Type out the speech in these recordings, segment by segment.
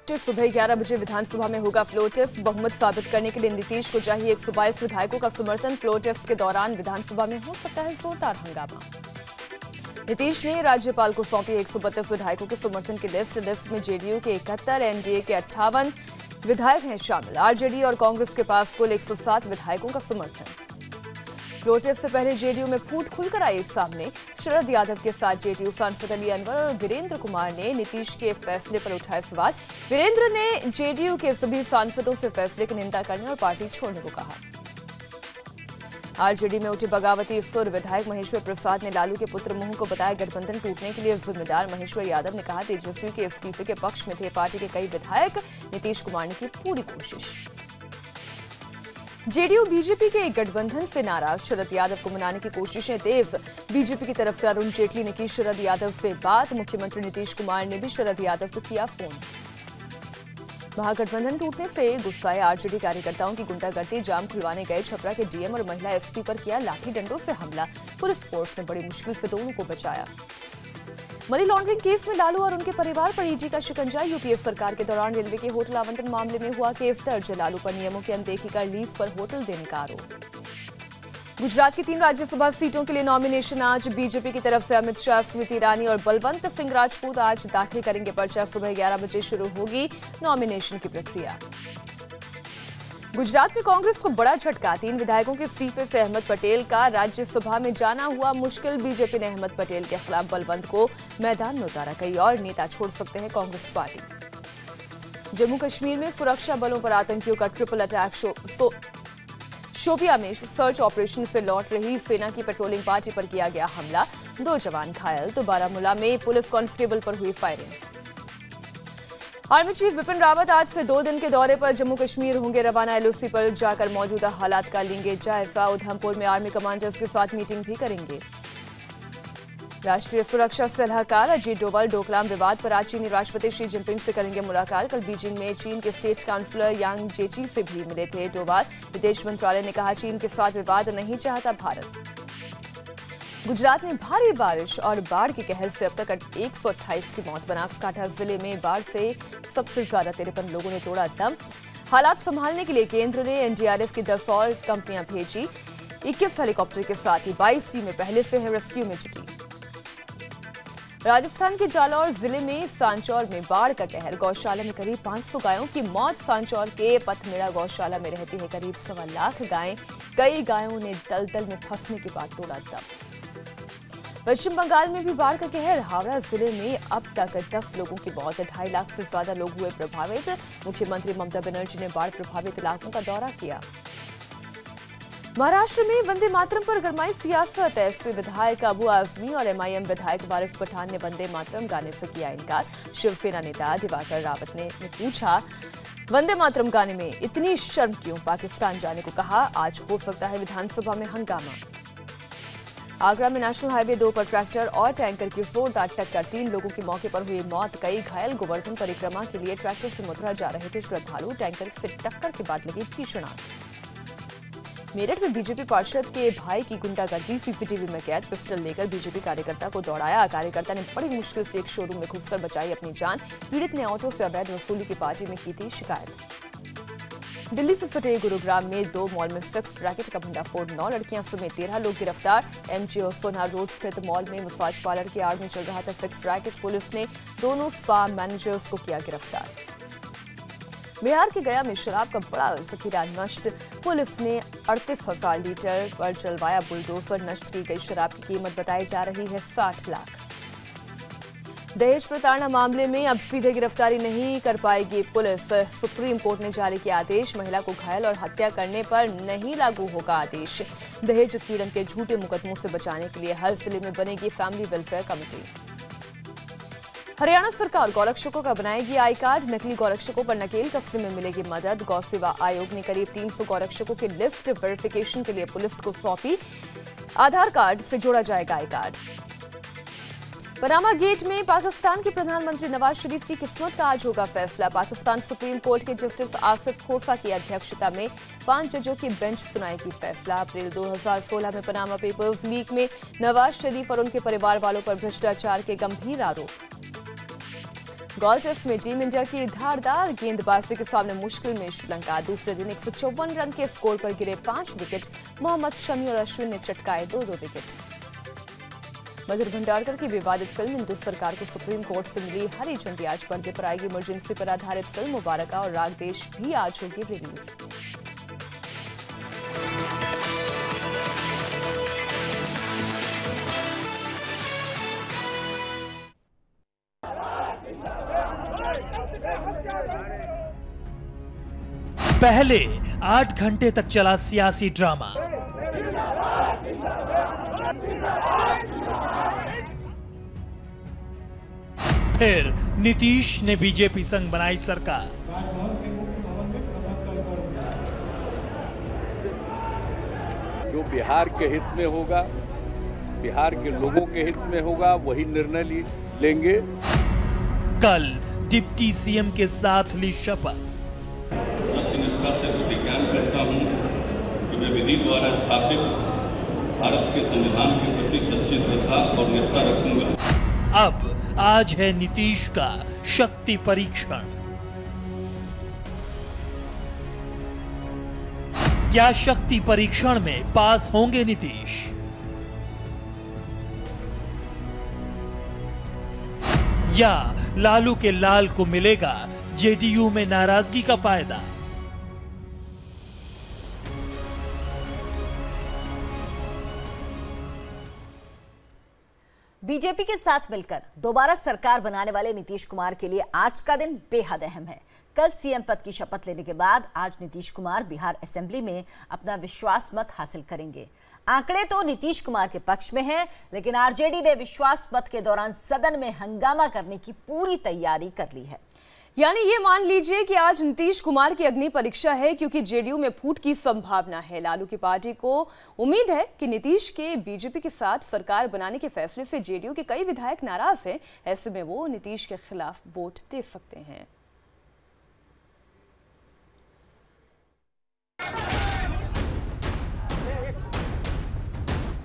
Direct सुबह 11 बजे विधानसभा में होगा फ्लोर टेस्ट। बहुमत साबित करने के लिए नीतीश को चाहिए 122 विधायकों का समर्थन। फ्लोर टेस्ट के दौरान विधानसभा में हो सकता है जोरदार हंगामा। नीतीश ने राज्यपाल को सौंपी 132 विधायकों के समर्थन की लिस्ट में जेडीयू के 71, एनडीए के 58 विधायक हैं शामिल। आरजेडी और कांग्रेस के पास कुल 107 विधायकों का समर्थन। फ्लोर टेस्ट से पहले जेडीयू में फूट खुलकर आई सामने। शरद यादव के साथ जेडीयू सांसद अली अनवर और वीरेंद्र कुमार ने नीतीश के फैसले पर उठाए सवाल। वीरेंद्र ने जेडीयू के सभी सांसदों से फैसले की निंदा करने और पार्टी छोड़ने को कहा। आरजेडी में उठे बगावती सुर। विधायक महेश्वर प्रसाद ने लालू के पुत्र मोहन को बताया गठबंधन टूटने के लिए जिम्मेदार। महेश्वर यादव ने कहा तेजस्वी के इस्तीफे के पक्ष में थे पार्टी के कई विधायक। नीतीश कुमार ने की पूरी कोशिश। जेडीयू बीजेपी के गठबंधन से नाराज। शरद यादव को मनाने की कोशिशें तेज। बीजेपी की तरफ से अरुण जेटली ने की शरद यादव से बात। मुख्यमंत्री नीतीश कुमार ने भी शरद यादव को किया फोन। महागठबंधन टूटने से गुस्साए आरजेडी कार्यकर्ताओं की गुंडागर्दी। जाम खुलवाने गए छपरा के डीएम और महिला एसपी पर किया लाठी डंडों से हमला। पुलिस फोर्स ने बड़ी मुश्किल से दोनों को बचाया। मनी लॉन्ड्रिंग केस में लालू और उनके परिवार पर ईडी का शिकंजा। यूपीए सरकार के दौरान रेलवे के होटल आवंटन मामले में हुआ केस दर्ज। लालू पर नियमों की अनदेखी कर लीज पर होटल देने का आरोप। गुजरात की 3 राज्यसभा सीटों के लिए नॉमिनेशन आज। बीजेपी की तरफ से अमित शाह, स्मृति ईरानी और बलवंत सिंह राजपूत आज दाखिल करेंगे पर्चा। सुबह 11 बजे शुरू होगी नॉमिनेशन की प्रक्रिया। गुजरात में कांग्रेस को बड़ा झटका। 3 विधायकों के इस्तीफे से अहमद पटेल का राज्यसभा में जाना हुआ मुश्किल। बीजेपी ने अहमद पटेल के खिलाफ बलवंत को मैदान में उतारा। कई और नेता छोड़ सकते हैं कांग्रेस पार्टी। जम्मू कश्मीर में सुरक्षा बलों पर आतंकियों का ट्रिपल अटैक। शोपियां में सर्च ऑपरेशन से लौट रही सेना की पेट्रोलिंग पार्टी पर किया गया हमला। 2 जवान घायल। तो बारामूला में पुलिस कांस्टेबल पर हुई firing. Army chief Bipin Rawat आज से 2 दिन के दौरे पर जम्मू कश्मीर होंगे रवाना। एलओसी पर जाकर मौजूदा हालात का लेंगे जायजा। उधमपुर में आर्मी कमांडर्स के साथ मीटिंग भी करेंगे। राष्ट्रीय सुरक्षा सलाहकार अजीत डोभाल डोकलाम विवाद पर आज चीनी राष्ट्रपति शी जिनपिंग से करेंगे मुलाकात। कल बीजिंग में चीन के स्टेट काउंसलर यांग जेची से भी मिले थे डोभाल। विदेश मंत्रालय ने कहा चीन के साथ विवाद नहीं चाहता भारत। गुजरात में भारी बारिश और बाढ़ के कहर से अब तक 128 की मौत। बनासकांठा जिले में बाढ़ से सबसे ज्यादा 53 लोगों ने तोड़ा दम। हालात संभालने के लिए केंद्र ने एनडीआरएफ की 10 और कंपनियां भेजी। 21 हेलीकॉप्टर के साथ ही 22 टीमें पहले से है रेस्क्यू में जुटी। राजस्थान के जालौर जिले में सांचौर में बाढ़ का कहर। गौशाला में करीब 500 गायों की मौत। सांचौर के पथमेड़ा गौशाला में रहती है करीब 1.25 लाख गायें। कई गायों ने दलदल में फंसने के बाद तोड़ा दम। पश्चिम बंगाल में भी बाढ़ का कहर। हावड़ा जिले में अब तक 10 लोगों की मौत। 2.5 लाख से ज्यादा लोग हुए प्रभावित। मुख्यमंत्री ममता बनर्जी ने बाढ़ प्रभावित इलाकों का दौरा किया। महाराष्ट्र में वंदे मातरम पर गरमाई सियासत। एसपी विधायक अबू आजमी और एमआईएम विधायक वारिस पठान ने वंदे मातरम गाने से किया इनकार। शिवसेना नेता दिवाकर रावत ने पूछा वंदे मातरम गाने में इतनी शर्म क्यों, पाकिस्तान जाने को कहा। आज हो सकता है विधानसभा में हंगामा। आगरा में नेशनल हाईवे 2 पर ट्रैक्टर और टैंकर की जोरदार टक्कर। 3 लोगों की मौके पर हुई मौत, कई घायल। गोवर्धन परिक्रमा के लिए ट्रैक्टर से मथुरा जा रहे थे श्रद्धालु। टैंकर से टक्कर के बाद लगी भीषण आग। मेरठ में बीजेपी पार्षद के भाई की गुंडागर्दी। सीसीटीवी में कैद। पिस्टल लेकर बीजेपी कार्यकर्ता को दौड़ाया। कार्यकर्ता ने बड़ी मुश्किल से एक शोरूम में घुसकर बचाई अपनी जान। पीड़ित ने ऑटो से अवैध वसूली की पार्टी में की थी शिकायत। दिल्ली से सटे गुरुग्राम में 2 मॉल में सेक्स रैकेट का भंडाफोड़। 9 लड़कियां समेत 13 लोग गिरफ्तार। एमजी और सोनार रोड स्थित मॉल में मसाज पार्लर की आड़ में चल रहा था सेक्स रैकेट। पुलिस ने दोनों स्पा मैनेजर्स को किया गिरफ्तार। बिहार के गया में शराब का बड़ा जखीरा नष्ट। पुलिस ने 38,000 लीटर पर चलवाया बुलडोजर। नष्ट की गई शराब की कीमत बताई जा रही है 60 लाख। दहेज प्रताड़ना मामले में अब सीधे गिरफ्तारी नहीं कर पाएगी पुलिस। सुप्रीम कोर्ट ने जारी किया आदेश। महिला को घायल और हत्या करने पर नहीं लागू होगा आदेश। दहेज उत्पीड़न के झूठे मुकदमों से बचाने के लिए हर जिले में बनेगी फैमिली वेलफेयर कमेटी। हरियाणा सरकार गौरक्षकों का बनाएगी आई कार्ड। नकली गौरक्षकों पर नकेल कसने में मिलेगी मदद। गौ सेवा आयोग ने करीब 300 गौरक्षकों की लिस्ट वेरिफिकेशन के लिए पुलिस को सौंपी। आधार कार्ड से जोड़ा जाएगा आई कार्ड। पनामा गेट में पाकिस्तान के प्रधानमंत्री नवाज शरीफ की किस्मत का आज होगा फैसला। पाकिस्तान सुप्रीम कोर्ट के जस्टिस आसिफ खोसा की अध्यक्षता में 5 जजों की बेंच सुनाएगी फैसला। अप्रैल 2016 में पनामा पेपर्स लीक में नवाज शरीफ और उनके परिवार वालों पर भ्रष्टाचार के गंभीर आरोप। गोल्ड टेस्ट में टीम इंडिया की धारदार गेंदबाजी के सामने मुश्किल में श्रीलंका। दूसरे दिन 154 रन के स्कोर पर गिरे 5 विकेट। मोहम्मद शमी और अश्विन ने चटकाए 2-2 विकेट। मधुर भंडारकर की विवादित फिल्म हिंदू सरकार को सुप्रीम कोर्ट से मिली हरी झंडी। आज पर्दे पर आएगी इमरजेंसी पर आधारित फिल्म मुबारका और राग देश भी आज होगी रिलीज। पहले 8 घंटे तक चला सियासी ड्रामा। फिर नीतीश ने बीजेपी संग बनाई सरकार। जो बिहार के हित में होगा, बिहार के लोगों के हित में होगा, वही निर्णय लेंगे। कल डिप्टी सीएम के साथ ली शपथ। मैं विधि द्वारा स्थापित भारत के संविधान के प्रति सच्ची श्रद्धा और निष्ठा रखूंगा। अब आज है नीतीश का शक्ति परीक्षण। क्या शक्ति परीक्षण में पास होंगे नीतीश? या लालू के लाल को मिलेगा जेडीयू में नाराजगी का फायदा? बीजेपी के साथ मिलकर दोबारा सरकार बनाने वाले नीतीश कुमार के लिए आज का दिन बेहद अहम है। कल सीएम पद की शपथ लेने के बाद आज नीतीश कुमार बिहार असेंबली में अपना विश्वास मत हासिल करेंगे। आंकड़े तो नीतीश कुमार के पक्ष में हैं, लेकिन आरजेडी ने विश्वास मत के दौरान सदन में हंगामा करने की पूरी तैयारी कर ली है। यानी ये मान लीजिए कि आज नीतीश कुमार की अग्नि परीक्षा है, क्योंकि जेडीयू में फूट की संभावना है। लालू की पार्टी को उम्मीद है कि नीतीश के बीजेपी के साथ सरकार बनाने के फैसले से जेडीयू के कई विधायक नाराज हैं। ऐसे में वो नीतीश के खिलाफ वोट दे सकते हैं।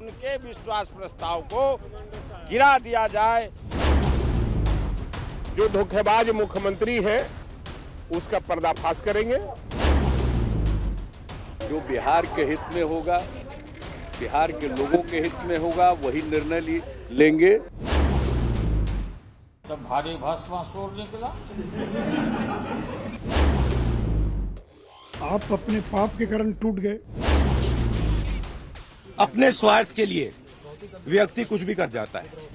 उनके विश्वास प्रस्ताव को गिरा दिया जाए। जो धोखेबाज मुख्यमंत्री है उसका पर्दाफाश करेंगे। जो बिहार के हित में होगा, बिहार के लोगों के हित में होगा, वही निर्णय लेंगे। तब भारी भस्मासुर निकला। आप अपने पाप के कारण टूट गए। अपने स्वार्थ के लिए व्यक्ति कुछ भी कर जाता है।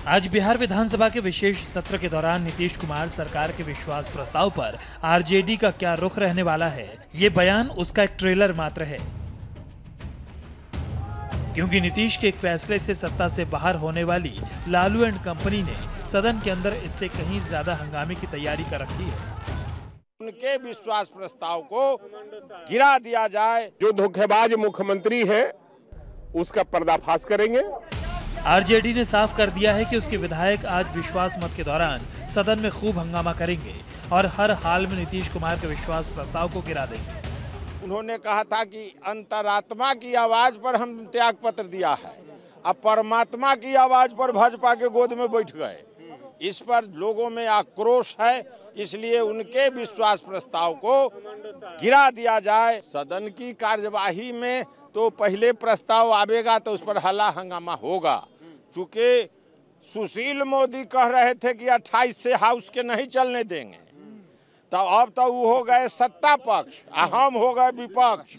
आज बिहार विधानसभा के विशेष सत्र के दौरान नीतीश कुमार सरकार के विश्वास प्रस्ताव पर आरजेडी का क्या रुख रहने वाला है, ये बयान उसका एक ट्रेलर मात्र है। क्योंकि नीतीश के एक फैसले से सत्ता से बाहर होने वाली लालू एंड कंपनी ने सदन के अंदर इससे कहीं ज्यादा हंगामे की तैयारी कर रखी है। उनके विश्वास प्रस्ताव को गिरा दिया जाए। जो धोखेबाज मुख्यमंत्री है उसका पर्दाफाश करेंगे। आरजेडी ने साफ कर दिया है कि उसके विधायक आज विश्वास मत के दौरान सदन में खूब हंगामा करेंगे और हर हाल में नीतीश कुमार के विश्वास प्रस्ताव को गिरा देंगे। उन्होंने कहा था कि अंतरात्मा की आवाज पर हम त्याग पत्र दिया है, अब परमात्मा की आवाज पर भाजपा के गोद में बैठ गए। इस पर लोगों में आक्रोश है, इसलिए उनके विश्वास प्रस्ताव को गिरा दिया जाए। सदन की कार्यवाही में तो पहले प्रस्ताव आवेगा तो उस पर हल्ला हंगामा होगा। चूंकि सुशील मोदी कह रहे थे कि 28 से हाउस के नहीं चलने देंगे, तो अब तो वो हो गए सत्ता पक्ष, हम हो गए विपक्ष।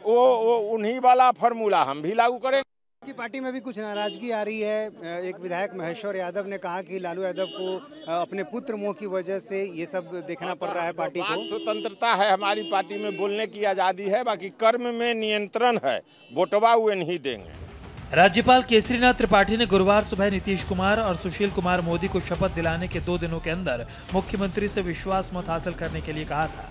वो उन्हीं वाला फॉर्मूला हम भी लागू करेंगे। की पार्टी में भी कुछ नाराजगी आ रही है। एक विधायक महेश्वर यादव ने कहा कि लालू यादव को अपने पुत्र मोह की वजह से ये सब देखना पड़ रहा है पार्टी को। स्वतंत्रता है हमारी पार्टी में, बोलने की आज़ादी है, बाकी कर्म में नियंत्रण है। वोटवा हुए नहीं देंगे। राज्यपाल केसरीनाथ त्रिपाठी ने गुरुवार सुबह नीतीश कुमार और सुशील कुमार मोदी को शपथ दिलाने के 2 दिनों के अंदर मुख्यमंत्री से विश्वास मत हासिल करने के लिए कहा था।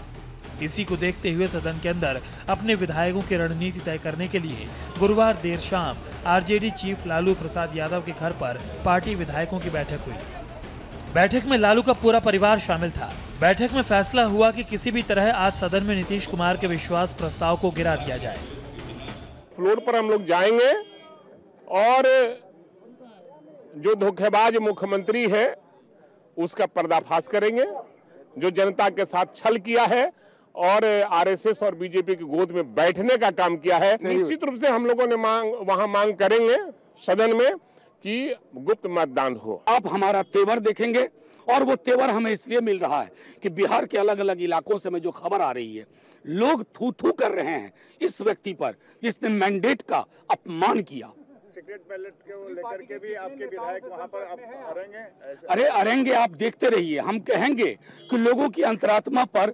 इसी को देखते हुए सदन के अंदर अपने विधायकों की रणनीति तय करने के लिए गुरुवार देर शाम आरजेडी चीफ लालू प्रसाद यादव के घर पर पार्टी विधायकों की बैठक हुई। बैठक में लालू का पूरा परिवार शामिल था। बैठक में फैसला हुआ कि किसी भी तरह आज सदन में नीतीश कुमार के विश्वास प्रस्ताव को गिरा दिया जाए। फ्लोर पर हम लोग जाएंगे और जो धोखेबाज मुख्यमंत्री है उसका पर्दाफाश करेंगे, जो जनता के साथ छल किया है और आरएसएस और बीजेपी की गोद में बैठने का काम किया है। निश्चित रूप से हम लोगों ने वहां मांग करेंगे सदन में कि गुप्त मतदान हो। आप हमारा तेवर देखेंगे और वो तेवर हमें इसलिए मिल रहा है कि बिहार के अलग अलग इलाकों से में जो खबर आ रही है, लोग थू थू कर रहे हैं इस व्यक्ति पर जिसने मैंडेट का अपमान किया। सीक्रेट बैलेट को लेकर के भी आपके विधायक वहां पर अड़ेंगे? अरे अड़ेंगे, आप देखते रहिए। हम कहेंगे कि लोगों की अंतरात्मा पर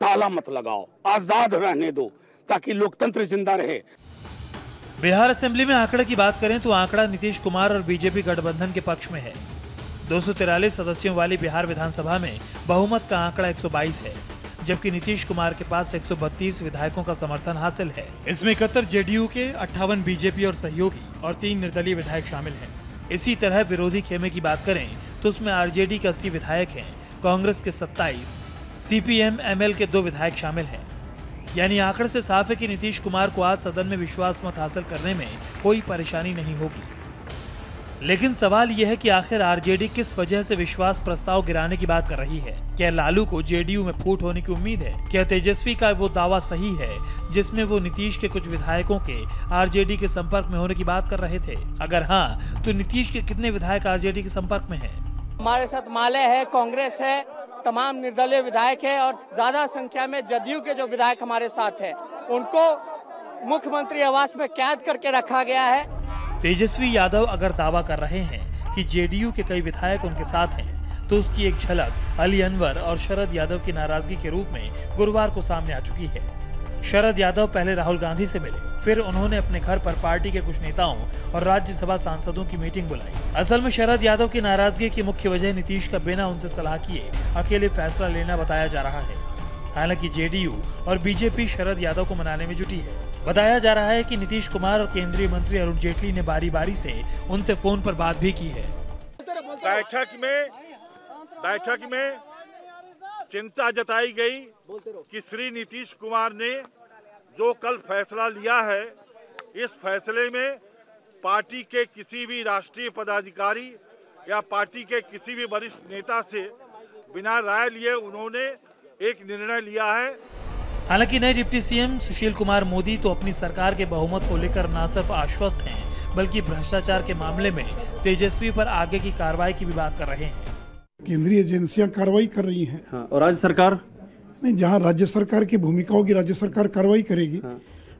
ताला मत लगाओ, आजाद रहने दो ताकि लोकतंत्र जिंदा रहे। बिहार असेंबली में आंकड़े की बात करें तो आंकड़ा नीतीश कुमार और बीजेपी गठबंधन के पक्ष में है। 243 सदस्यों वाली बिहार विधानसभा में बहुमत का आंकड़ा 122 है, जबकि नीतीश कुमार के पास 132 विधायकों का समर्थन हासिल है। इसमें 71 जेडीयू के, 58 बीजेपी और सहयोगी और 3 निर्दलीय विधायक शामिल हैं। इसी तरह विरोधी खेमे की बात करें तो उसमें आरजेडी के 80 विधायक हैं, कांग्रेस के 27, सीपीएम एमएल के 2 विधायक शामिल हैं। यानी आंकड़े से साफ है कि नीतीश कुमार को आज सदन में विश्वास मत हासिल करने में कोई परेशानी नहीं होगी। लेकिन सवाल यह है कि आखिर आरजेडी किस वजह से विश्वास प्रस्ताव गिराने की बात कर रही है। क्या लालू को जेडीयू में फूट होने की उम्मीद है? क्या तेजस्वी का वो दावा सही है जिसमें वो नीतीश के कुछ विधायकों के आरजेडी के संपर्क में होने की बात कर रहे थे? अगर हाँ, तो नीतीश के कितने विधायक आरजेडी के संपर्क में हैं? हमारे साथ माले है, कांग्रेस है, तमाम निर्दलीय विधायक है और ज्यादा संख्या में जदयू के जो विधायक हमारे साथ है, उनको मुख्यमंत्री आवास में कैद करके रखा गया है। तेजस्वी यादव अगर दावा कर रहे हैं कि जेडीयू के कई विधायक उनके साथ हैं, तो उसकी एक झलक अली अनवर और शरद यादव की नाराजगी के रूप में गुरुवार को सामने आ चुकी है। शरद यादव पहले राहुल गांधी से मिले, फिर उन्होंने अपने घर पर पार्टी के कुछ नेताओं और राज्यसभा सांसदों की मीटिंग बुलाई। असल में शरद यादव की नाराजगी की मुख्य वजह नीतीश का बिना उनसे सलाह किए अकेले फैसला लेना बताया जा रहा है। हालांकि जेडीयू और बीजेपी शरद यादव को मनाने में जुटी है। बताया जा रहा है कि नीतीश कुमार और केंद्रीय मंत्री अरुण जेटली ने बारी बारी से उनसे फोन पर बात भी की है। बैठक में चिंता जताई गई कि श्री नीतीश कुमार ने जो कल फैसला लिया है, इस फैसले में पार्टी के किसी भी राष्ट्रीय पदाधिकारी या पार्टी के किसी भी वरिष्ठ नेता से बिना राय लिए उन्होंने एक निर्णय लिया है। हालांकि नए डिप्टी सीएम सुशील कुमार मोदी तो अपनी सरकार के बहुमत को लेकर न सिर्फ आश्वस्त हैं, बल्कि भ्रष्टाचार के मामले में तेजस्वी पर आगे की कार्रवाई की भी बात कर रहे हैं। केंद्रीय एजेंसियां कार्रवाई कर रही हैं। हाँ, और राज्य सरकार नहीं, जहां राज्य सरकार की भूमिका होगी राज्य सरकार कार्रवाई करेगी। हाँ।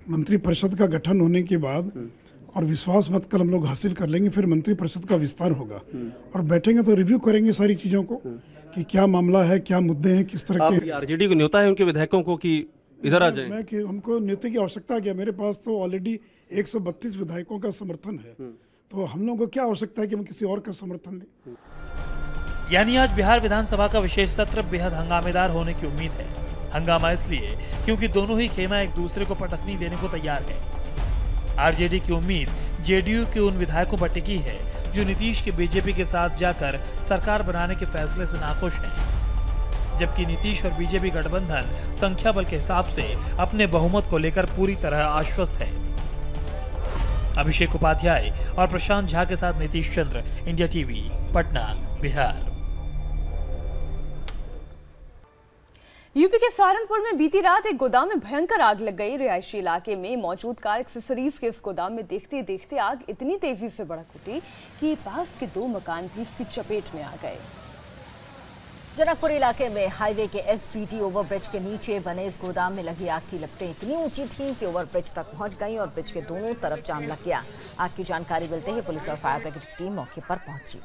मंत्री परिषद का गठन होने के बाद और विश्वास मत कल हम लोग हासिल कर लेंगे, फिर मंत्री परिषद का विस्तार होगा और बैठेंगे तो रिव्यू करेंगे सारी चीजों को कि क्या मामला है, क्या मुद्दे हैं, किस तरह के। आरजेडी को न्योता है उनके विधायकों को कि इधर आ जाए? हमको न्योते की आवश्यकता क्या? मेरे पास तो ऑलरेडी 132 विधायकों का समर्थन है, तो हम लोगों को क्या आवश्यकता है कि हम किसी और का समर्थन लें? यानी आज बिहार विधानसभा का विशेष सत्र बेहद हंगामेदार होने की उम्मीद है। हंगामा इसलिए क्योंकि दोनों ही खेमा एक दूसरे को पटखनी देने को तैयार है। आरजेडी की उम्मीद जेडीयू के उन विधायकों पर टिकी है जो नीतीश के बीजेपी के साथ जाकर सरकार बनाने के फैसले से नाखुश हैं, जबकि नीतीश और बीजेपी गठबंधन संख्या बल के हिसाब से अपने बहुमत को लेकर पूरी तरह आश्वस्त है। अभिषेक उपाध्याय और प्रशांत झा के साथ Nitish Chandra, India TV, Patna, Bihar. UP के सहारनपुर में बीती रात एक गोदाम में भयंकर आग लग गई। रिहायशी इलाके में मौजूद कार एक्सेसरीज के इस गोदाम में देखते देखते आग इतनी तेजी से भड़क उठी कि पास के 2 मकान भी इसकी चपेट में आ गए। जनकपुर इलाके में हाईवे के एसबीटी ओवरब्रिज के नीचे बने इस गोदाम में लगी आग की लपटें इतनी ऊंची थीं कि ओवरब्रिज तक पहुंच गईं और ब्रिज के दोनों तरफ जाम लग गया। आग की जानकारी मिलते ही पुलिस और फायर ब्रिगेड की टीम मौके पर पहुंची।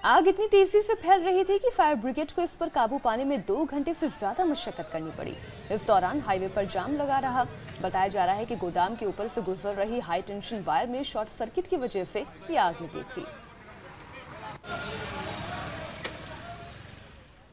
आग इतनी तेजी से फैल रही थी कि फायर ब्रिगेड को इस पर काबू पाने में 2 घंटे से ज्यादा मशक्कत करनी पड़ी। इस दौरान हाईवे पर जाम लगा रहा। बताया जा रहा है कि गोदाम के ऊपर से गुजर रही हाई टेंशन वायर में शॉर्ट सर्किट की वजह से ये आग लगी थी।